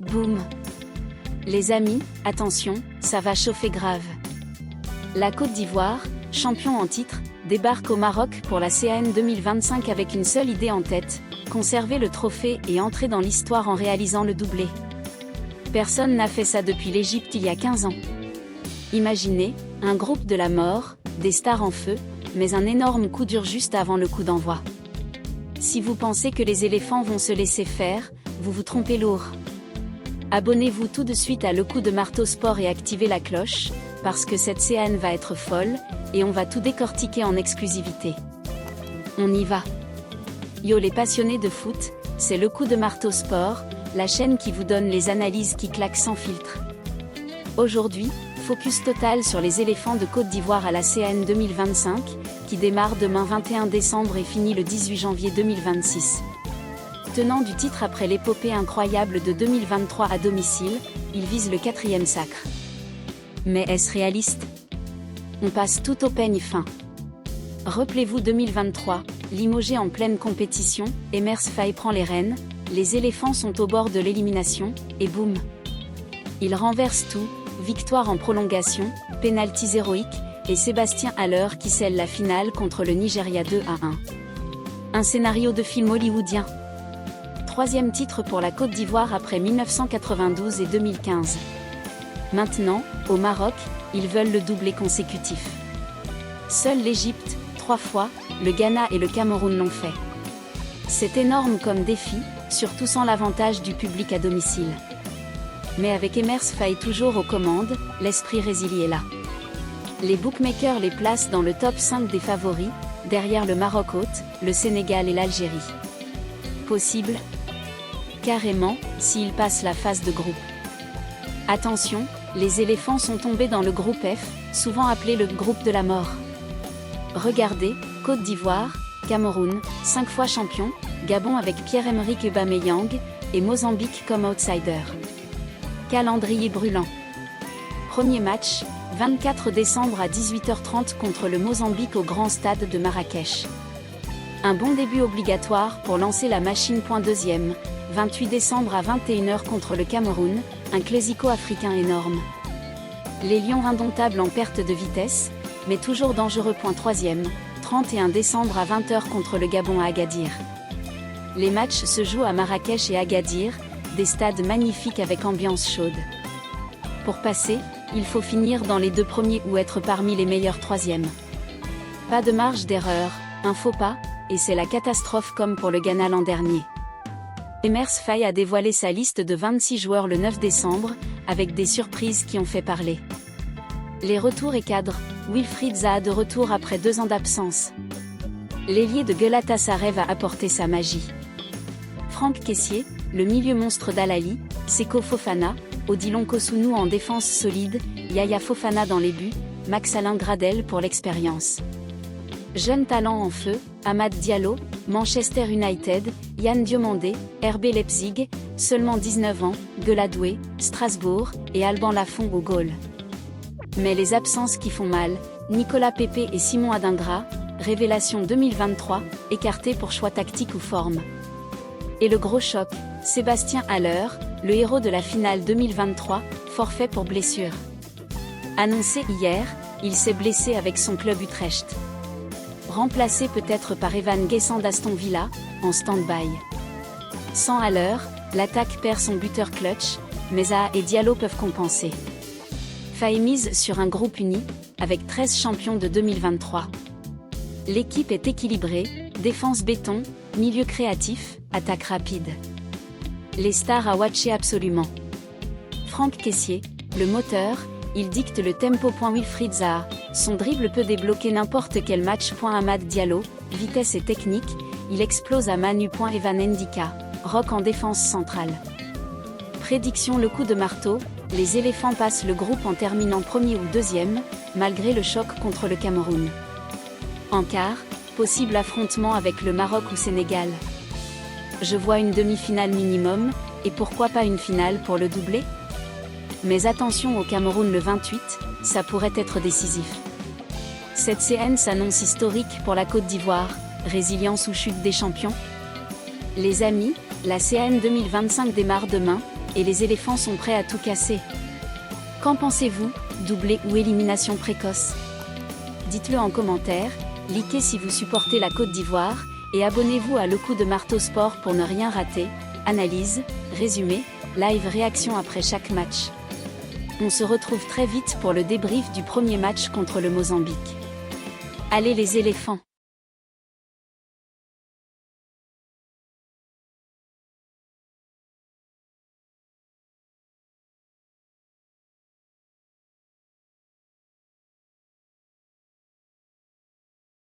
Boum! Les amis, attention, ça va chauffer grave. La Côte d'Ivoire, champion en titre, débarque au Maroc pour la CAN 2025 avec une seule idée en tête, conserver le trophée et entrer dans l'histoire en réalisant le doublé. Personne n'a fait ça depuis l'Égypte il y a 15 ans. Imaginez, un groupe de la mort, des stars en feu, mais un énorme coup dur juste avant le coup d'envoi. Si vous pensez que les éléphants vont se laisser faire, vous vous trompez lourd. Abonnez-vous tout de suite à Le Coup de Marteau Sport et activez la cloche, parce que cette CAN va être folle, et on va tout décortiquer en exclusivité. On y va. Yo les passionnés de foot, c'est Le Coup de Marteau Sport, la chaîne qui vous donne les analyses qui claquent sans filtre. Aujourd'hui, focus total sur les éléphants de Côte d'Ivoire à la CAN 2025, qui démarre demain 21 décembre et finit le 18 janvier 2026. Tenant du titre après l'épopée incroyable de 2023 à domicile, il vise le 4e sacre. Mais est-ce réaliste? On passe tout au peigne fin. Rappelez-vous 2023, limogé en pleine compétition, Emers Faye prend les rênes, les éléphants sont au bord de l'élimination, et boum! Il renverse tout, victoire en prolongation, pénaltys héroïques, et Sébastien Haller qui scelle la finale contre le Nigeria 2-1. Un scénario de film hollywoodien. 3e titre pour la Côte d'Ivoire après 1992 et 2015. Maintenant, au Maroc, ils veulent le doublé consécutif. Seule l'Égypte, 3 fois, le Ghana et le Cameroun l'ont fait. C'est énorme comme défi, surtout sans l'avantage du public à domicile. Mais avec Emers Faye toujours aux commandes, l'esprit résilié est là. Les bookmakers les placent dans le top 5 des favoris, derrière le Maroc hôte, le Sénégal et l'Algérie. Possible? Carrément, s'ils passent la phase de groupe. Attention, les éléphants sont tombés dans le groupe F, souvent appelé le groupe de la mort. Regardez, Côte d'Ivoire, Cameroun, 5 fois champion, Gabon avec Pierre-Emerick Aubameyang, et Mozambique comme outsider. Calendrier brûlant. Premier match, 24 décembre à 18h30 contre le Mozambique au Grand Stade de Marrakech. Un bon début obligatoire pour lancer la machine. Deuxième, 28 décembre à 21h contre le Cameroun, un classico africain énorme. Les Lions indomptables en perte de vitesse, mais toujours dangereux. Troisième, 31 décembre à 20h contre le Gabon à Agadir. Les matchs se jouent à Marrakech et Agadir, des stades magnifiques avec ambiance chaude. Pour passer, il faut finir dans les 2 premiers ou être parmi les meilleurs 3e. Pas de marge d'erreur, un faux pas, et c'est la catastrophe comme pour le Ghana l'an dernier. Emers Faye a dévoilé sa liste de 26 joueurs le 9 décembre, avec des surprises qui ont fait parler. Les retours et cadres, Wilfried Zaha de retour après 2 ans d'absence. L'ailier de Galatasaray va apporter sa magie. Franck Kessié, le milieu monstre d'Al-Ahly, Seko Fofana, Odilon Kosunu en défense solide, Yaya Fofana dans les buts, Max-Alain Gradel pour l'expérience. Jeunes talents en feu, Amad Diallo, Manchester United, Yann Diomandé, RB Leipzig, seulement 19 ans, Gueladoué, Strasbourg, et Alban Lafont au goal. Mais les absences qui font mal, Nicolas Pepe et Simon Adingra, révélation 2023, écartés pour choix tactique ou forme. Et le gros choc, Sébastien Haller, le héros de la finale 2023, forfait pour blessure. Annoncé hier, il s'est blessé avec son club Utrecht. Remplacé peut-être par Evan Guessant d'Aston Villa, en stand-by. Sans Haller, l'attaque perd son buteur clutch, mais Zaha et Diallo peuvent compenser. Faye mise sur un groupe uni, avec 13 champions de 2023. L'équipe est équilibrée, défense béton, milieu créatif, attaque rapide. Les stars à watcher absolument. Franck Kessié, le moteur, il dicte le tempo. Wilfried Zaha, son dribble peut débloquer n'importe quel match. Amad Diallo, vitesse et technique, il explose à Manu. Evan Ndika, rock en défense centrale. Prédiction: le coup de marteau, les éléphants passent le groupe en terminant 1er ou 2e, malgré le choc contre le Cameroun. En quart, possible affrontement avec le Maroc ou Sénégal. Je vois une demi-finale minimum, et pourquoi pas une finale pour le doublé? Mais attention au Cameroun le 28, ça pourrait être décisif. Cette CAN s'annonce historique pour la Côte d'Ivoire, résilience ou chute des champions? Les amis, la CAN 2025 démarre demain, et les éléphants sont prêts à tout casser. Qu'en pensez-vous, doublé ou élimination précoce? Dites-le en commentaire, likez si vous supportez la Côte d'Ivoire, et abonnez-vous à Le Coup de Marteau Sport pour ne rien rater. Analyse, résumé, live réaction après chaque match. On se retrouve très vite pour le débrief du premier match contre le Mozambique. Allez les éléphants!